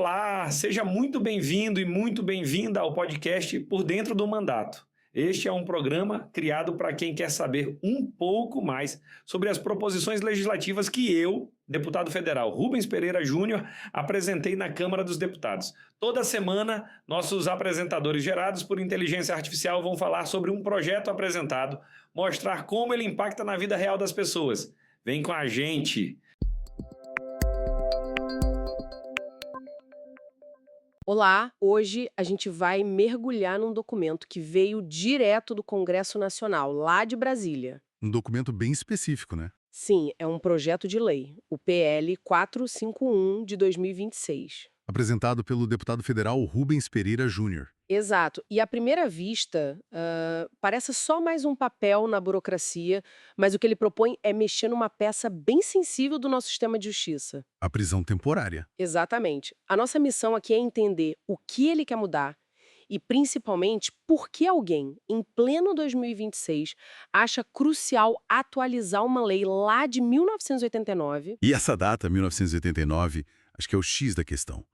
Olá, seja muito bem-vindo e muito bem-vinda ao podcast Por Dentro do Mandato. Este é um programa criado para quem quer saber um pouco mais sobre as proposições legislativas que eu, deputado federal Rubens Pereira Júnior, apresentei na Câmara dos Deputados. Toda semana, nossos apresentadores gerados por inteligência artificial vão falar sobre um projeto apresentado, mostrar como ele impacta na vida real das pessoas. Vem com a gente! Olá, hoje a gente vai mergulhar num documento que veio direto do Congresso Nacional, lá de Brasília. Um documento bem específico, né? Sim, é um projeto de lei, o PL 451 de 2026. Apresentado pelo deputado federal Rubens Pereira Júnior. Exato. E à primeira vista, parece só mais um papel na burocracia, mas o que ele propõe é mexer numa peça bem sensível do nosso sistema de justiça. A prisão temporária. Exatamente. A nossa missão aqui é entender o que ele quer mudar e, principalmente, por que alguém, em pleno 2026, acha crucial atualizar uma lei lá de 1989. E essa data, 1989, acho que é o X da questão.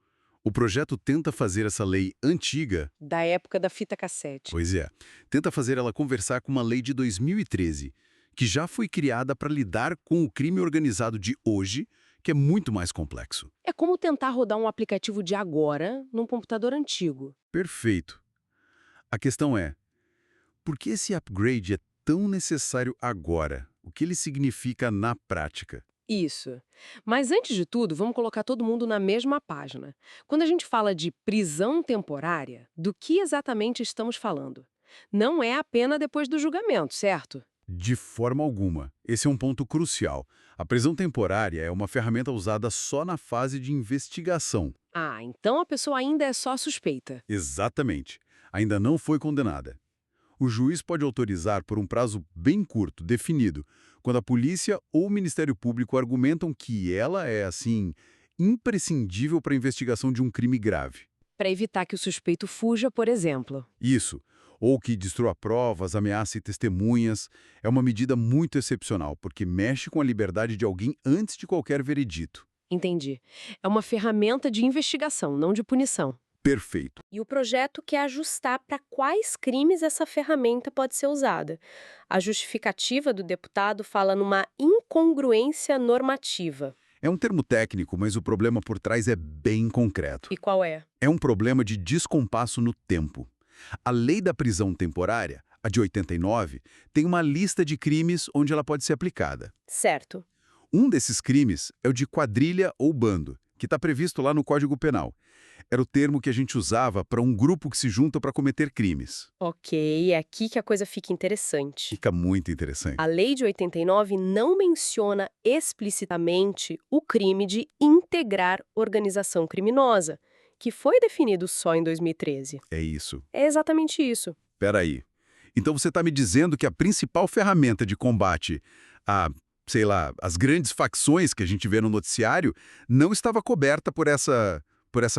O projeto tenta fazer essa lei antiga, Da época da fita cassete. pois é, tenta fazer ela conversar com uma lei de 2013, que já foi criada para lidar com o crime organizado de hoje, que é muito mais complexo. É como tentar rodar um aplicativo de agora num computador antigo. Perfeito. A questão é, por que esse upgrade é tão necessário agora? O que ele significa na prática? Isso. Mas antes de tudo, vamos colocar todo mundo na mesma página. Quando a gente fala de prisão temporária, do que exatamente estamos falando? Não é a pena depois do julgamento, certo? De forma alguma. Esse é um ponto crucial. A prisão temporária é uma ferramenta usada só na fase de investigação. Ah, então a pessoa ainda é só suspeita. Exatamente. Ainda não foi condenada. O juiz pode autorizar por um prazo bem curto, definido, quando a polícia ou o Ministério Público argumentam que ela é, assim, imprescindível para a investigação de um crime grave. Para evitar que o suspeito fuja, por exemplo. Isso, ou que destrua provas, ameace testemunhas, é uma medida muito excepcional, porque mexe com a liberdade de alguém antes de qualquer veredito. Entendi. É uma ferramenta de investigação, não de punição. Perfeito. E o projeto quer ajustar para quais crimes essa ferramenta pode ser usada. A justificativa do deputado fala numa incongruência normativa. É um termo técnico, mas o problema por trás é bem concreto. E qual é? É um problema de descompasso no tempo. A lei da prisão temporária, a de 89, tem uma lista de crimes onde ela pode ser aplicada. Certo. Um desses crimes é o de quadrilha ou bando, que está previsto lá no Código Penal. Era o termo que a gente usava para um grupo que se junta para cometer crimes. Ok, é aqui que a coisa fica interessante. Fica muito interessante. A lei de 89 não menciona explicitamente o crime de integrar organização criminosa, que foi definido só em 2013. É isso. É exatamente isso. Peraí. Então você está me dizendo que a principal ferramenta de combate a, sei lá, as grandes facções que a gente vê no noticiário não estava coberta por essa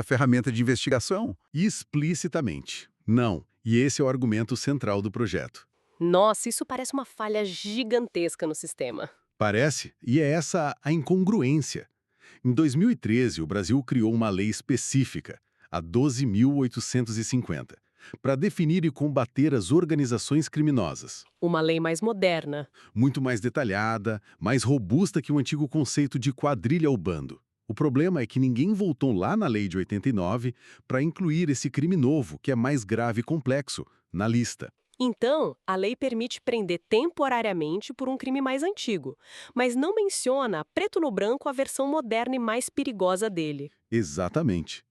ferramenta de investigação? Explicitamente. Não. E esse é o argumento central do projeto. Nossa, isso parece uma falha gigantesca no sistema. Parece, e é essa a incongruência. Em 2013, o Brasil criou uma lei específica, a 12.850, para definir e combater as organizações criminosas. Uma lei mais moderna. Muito mais detalhada, mais robusta que o antigo conceito de quadrilha ou bando. O problema é que ninguém voltou lá na lei de 89 para incluir esse crime novo, que é mais grave e complexo, na lista. Então, a lei permite prender temporariamente por um crime mais antigo, mas não menciona, preto no branco, a versão moderna e mais perigosa dele. Exatamente.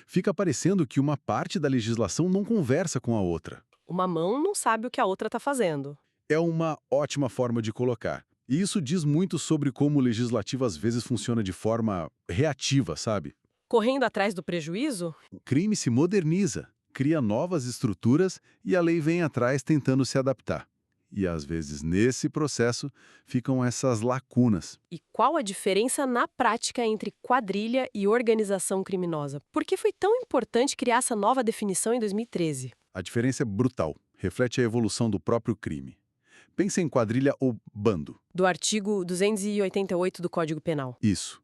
Fica parecendo que uma parte da legislação não conversa com a outra. Uma mão não sabe o que a outra está fazendo. É uma ótima forma de colocar. E isso diz muito sobre como o legislativo às vezes funciona de forma reativa, sabe? Correndo atrás do prejuízo? O crime se moderniza, cria novas estruturas e a lei vem atrás tentando se adaptar. E às vezes nesse processo ficam essas lacunas. E qual a diferença na prática entre quadrilha e organização criminosa? Por que foi tão importante criar essa nova definição em 2013? A diferença é brutal, reflete a evolução do próprio crime. Pensa em quadrilha ou bando. Do artigo 288 do Código Penal. Isso.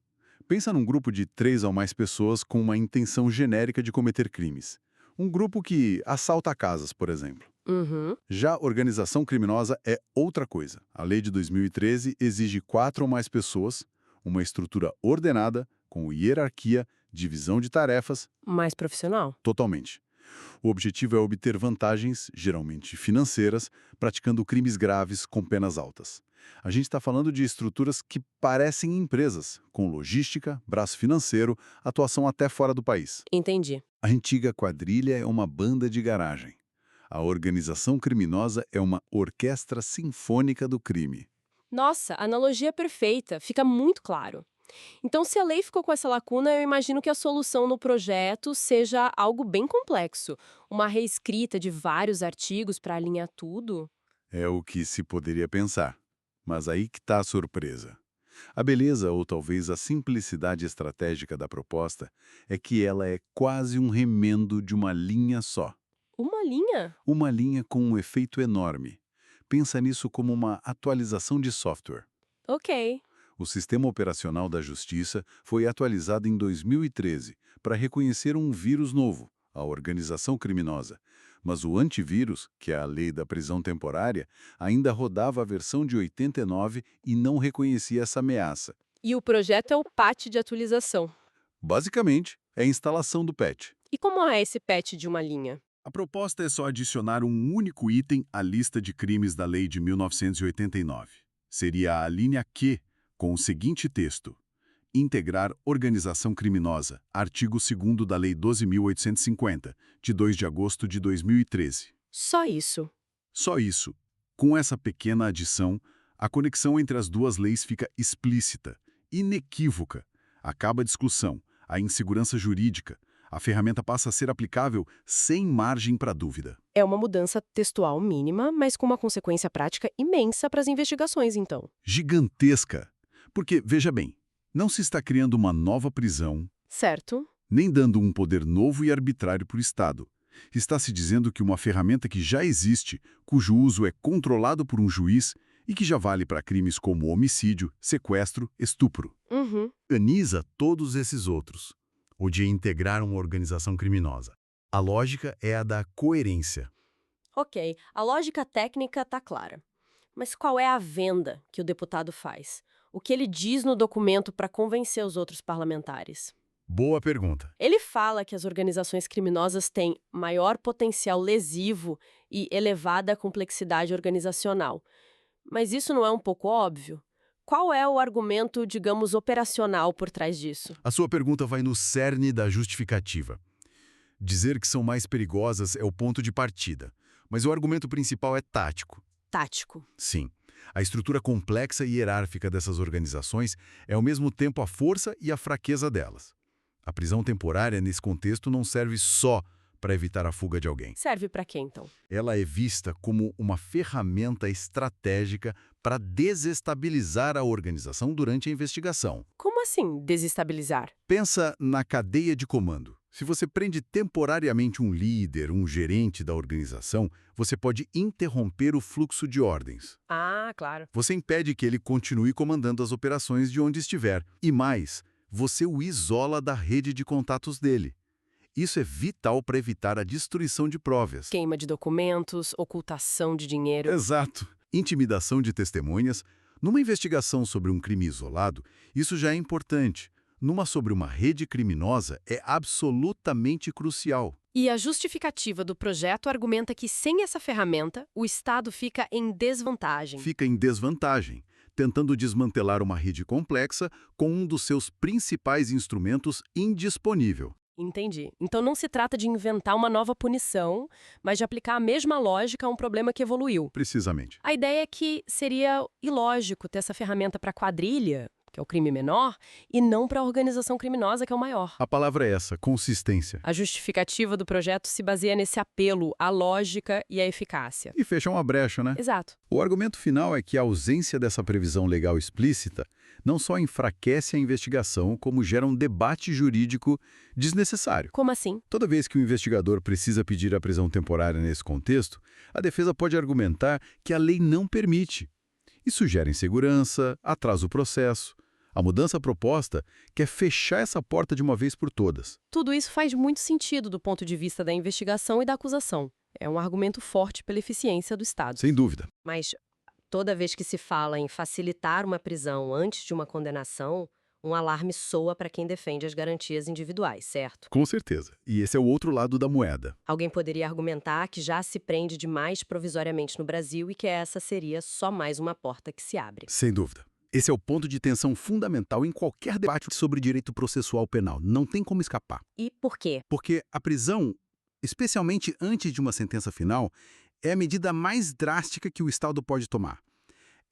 Pensa num grupo de 3 ou mais pessoas com uma intenção genérica de cometer crimes. Um grupo que assalta casas, por exemplo. Uhum. Já organização criminosa é outra coisa. A lei de 2013 exige 4 ou mais pessoas, uma estrutura ordenada, com hierarquia, divisão de tarefas, Mais profissional? totalmente. O objetivo é obter vantagens, geralmente financeiras, praticando crimes graves com penas altas. A gente está falando de estruturas que parecem empresas, com logística, braço financeiro, atuação até fora do país. Entendi. A antiga quadrilha é uma banda de garagem. A organização criminosa é uma orquestra sinfônica do crime. Nossa, analogia perfeita, fica muito claro. Então, se a lei ficou com essa lacuna, eu imagino que a solução no projeto seja algo bem complexo. Uma reescrita de vários artigos para alinhar tudo. É o que se poderia pensar. Mas aí que está a surpresa. A beleza, ou talvez a simplicidade estratégica da proposta, é que ela é quase um remendo de uma linha só. Uma linha? Uma linha com um efeito enorme. Pensa nisso como uma atualização de software. Ok. O Sistema Operacional da Justiça foi atualizado em 2013 para reconhecer um vírus novo, a organização criminosa. Mas o antivírus, que é a lei da prisão temporária, ainda rodava a versão de 89 e não reconhecia essa ameaça. E o projeto é o patch de atualização. Basicamente, é a instalação do patch. E como é esse patch de uma linha? A proposta é só adicionar um único item à lista de crimes da lei de 1989. Seria a linha Q, com o seguinte texto: integrar organização criminosa, artigo 2º da Lei 12.850, de 2 de agosto de 2013. Só isso. Só isso. Com essa pequena adição, a conexão entre as duas leis fica explícita, inequívoca. Acaba a discussão, a insegurança jurídica. A ferramenta passa a ser aplicável sem margem para dúvida. É uma mudança textual mínima, mas com uma consequência prática imensa para as investigações, então. Gigantesca. Porque, veja bem, não se está criando uma nova prisão, Certo? nem dando um poder novo e arbitrário para o Estado. Está se dizendo que uma ferramenta que já existe, cujo uso é controlado por um juiz e que já vale para crimes como homicídio, sequestro, estupro. Uhum. Organiza todos esses outros, ou de integrar uma organização criminosa. A lógica é a da coerência. Ok, a lógica técnica está clara. Mas qual é a venda que o deputado faz? O que ele diz no documento para convencer os outros parlamentares? Boa pergunta. Ele fala que as organizações criminosas têm maior potencial lesivo e elevada complexidade organizacional. Mas isso não é um pouco óbvio? Qual é o argumento, digamos, operacional por trás disso? A sua pergunta vai no cerne da justificativa. Dizer que são mais perigosas é o ponto de partida, mas o argumento principal é tático. Tático. Sim. A estrutura complexa e hierárquica dessas organizações é ao mesmo tempo a força e a fraqueza delas. A prisão temporária, nesse contexto, não serve só para evitar a fuga de alguém. Serve para quê, então? Ela é vista como uma ferramenta estratégica para desestabilizar a organização durante a investigação. Como assim, desestabilizar? Pensa na cadeia de comando. Se você prende temporariamente um líder, um gerente da organização, você pode interromper o fluxo de ordens. Ah, claro. Você impede que ele continue comandando as operações de onde estiver. E mais, você o isola da rede de contatos dele. Isso é vital para evitar a destruição de provas. Queima de documentos, ocultação de dinheiro. Exato. Intimidação de testemunhas. Numa investigação sobre um crime isolado, isso já é importante. Numa sobre uma rede criminosa, é absolutamente crucial. E a justificativa do projeto argumenta que, sem essa ferramenta, o Estado fica em desvantagem. Fica em desvantagem, tentando desmantelar uma rede complexa com um dos seus principais instrumentos indisponível. Entendi. Então não se trata de inventar uma nova punição, mas de aplicar a mesma lógica a um problema que evoluiu. Precisamente. A ideia é que seria ilógico ter essa ferramenta para quadrilha, que é o crime menor, e não para a organização criminosa, que é o maior. A palavra é essa, consistência. A justificativa do projeto se baseia nesse apelo à lógica e à eficácia. E fecha uma brecha, né? Exato. O argumento final é que a ausência dessa previsão legal explícita não só enfraquece a investigação, como gera um debate jurídico desnecessário. Como assim? Toda vez que o investigador precisa pedir a prisão temporária nesse contexto, a defesa pode argumentar que a lei não permite. Isso gera insegurança, atrasa o processo. A mudança proposta quer fechar essa porta de uma vez por todas. Tudo isso faz muito sentido do ponto de vista da investigação e da acusação. É um argumento forte pela eficiência do Estado. Sem dúvida. Mas toda vez que se fala em facilitar uma prisão antes de uma condenação, um alarme soa para quem defende as garantias individuais, certo? Com certeza. E esse é o outro lado da moeda. Alguém poderia argumentar que já se prende demais provisoriamente no Brasil e que essa seria só mais uma porta que se abre. Sem dúvida. Esse é o ponto de tensão fundamental em qualquer debate sobre direito processual penal. Não tem como escapar. E por quê? Porque a prisão, especialmente antes de uma sentença final, é a medida mais drástica que o Estado pode tomar.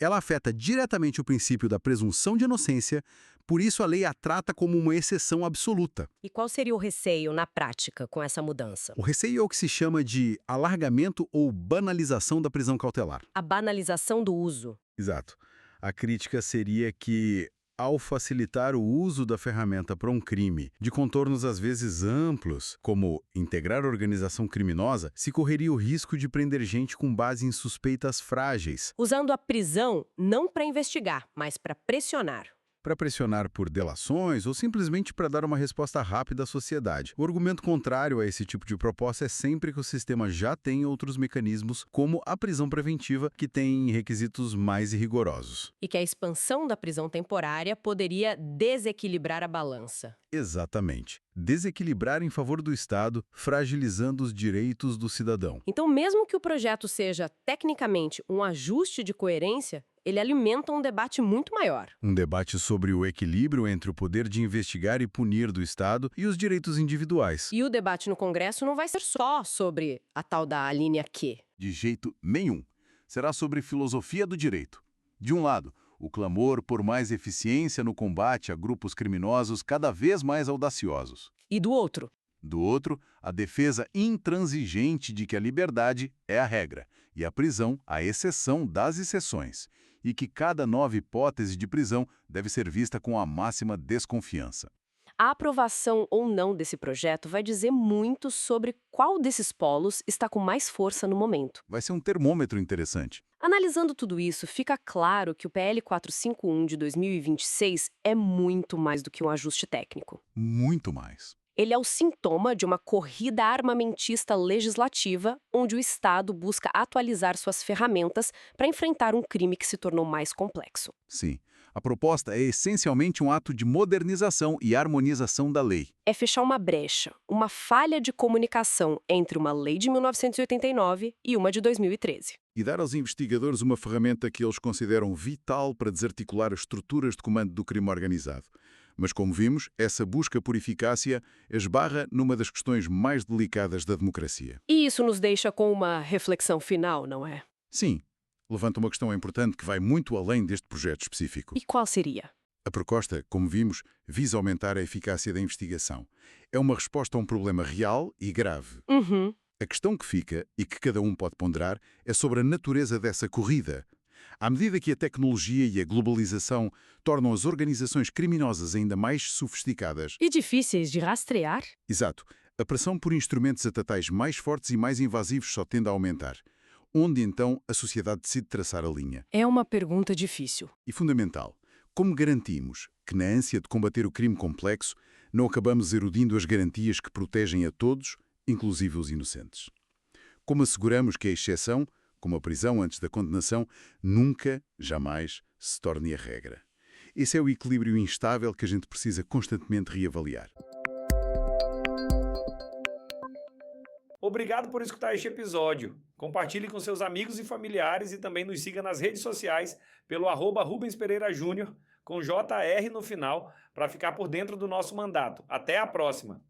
Ela afeta diretamente o princípio da presunção de inocência, por isso a lei a trata como uma exceção absoluta. E qual seria o receio na prática com essa mudança? O receio é o que se chama de alargamento ou banalização da prisão cautelar. A banalização do uso. Exato. A crítica seria que, ao facilitar o uso da ferramenta para um crime, de contornos às vezes amplos, como integrar organização criminosa, se correria o risco de prender gente com base em suspeitas frágeis, Usando a prisão não para investigar, mas para pressionar. para pressionar por delações ou simplesmente para dar uma resposta rápida à sociedade. O argumento contrário a esse tipo de proposta é sempre que o sistema já tem outros mecanismos, como a prisão preventiva, que tem requisitos mais rigorosos. E que a expansão da prisão temporária poderia desequilibrar a balança. Exatamente. Desequilibrar em favor do Estado, fragilizando os direitos do cidadão. Então, mesmo que o projeto seja tecnicamente um ajuste de coerência, ele alimenta um debate muito maior. Um debate sobre o equilíbrio entre o poder de investigar e punir do Estado e os direitos individuais. E o debate no Congresso não vai ser só sobre a tal da linha Q. De jeito nenhum. Será sobre filosofia do direito. De um lado, o clamor por mais eficiência no combate a grupos criminosos cada vez mais audaciosos. E do outro, Do outro, a defesa intransigente de que a liberdade é a regra e a prisão a exceção das exceções, e que cada nova hipótese de prisão deve ser vista com a máxima desconfiança. a aprovação ou não desse projeto vai dizer muito sobre qual desses polos está com mais força no momento. Vai ser um termômetro interessante. Analisando tudo isso, fica claro que o PL 451 de 2026 é muito mais do que um ajuste técnico. Muito mais. Ele é o sintoma de uma corrida armamentista legislativa, onde o Estado busca atualizar suas ferramentas para enfrentar um crime que se tornou mais complexo. Sim. A proposta é essencialmente um ato de modernização e harmonização da lei. É fechar uma brecha, uma falha de comunicação entre uma lei de 1989 e uma de 2013. E dar aos investigadores uma ferramenta que eles consideram vital para desarticular as estruturas de comando do crime organizado. Mas, como vimos, essa busca por eficácia esbarra numa das questões mais delicadas da democracia. E isso nos deixa com uma reflexão final, não é? Sim, levanta uma questão importante que vai muito além deste projeto específico. E qual seria? A proposta, como vimos, visa aumentar a eficácia da investigação. É uma resposta a um problema real e grave. A questão que fica, e que cada um pode ponderar, é sobre a natureza dessa corrida. À medida que a tecnologia e a globalização tornam as organizações criminosas ainda mais sofisticadas. E difíceis de rastrear? Exato. A pressão por instrumentos estatais mais fortes e mais invasivos só tende a aumentar. Onde, então, a sociedade decide traçar a linha? É uma pergunta difícil. E fundamental. Como garantimos que, na ânsia de combater o crime complexo, não acabamos erudindo as garantias que protegem a todos, inclusive os inocentes? Como asseguramos que a exceção, como a prisão antes da condenação, nunca, jamais, se torne a regra? Esse é o equilíbrio instável que a gente precisa constantemente reavaliar. Obrigado por escutar este episódio. Compartilhe com seus amigos e familiares e também nos siga nas redes sociais pelo @Rubens Pereira Júnior, com JR no final, para ficar por dentro do nosso mandato. Até a próxima!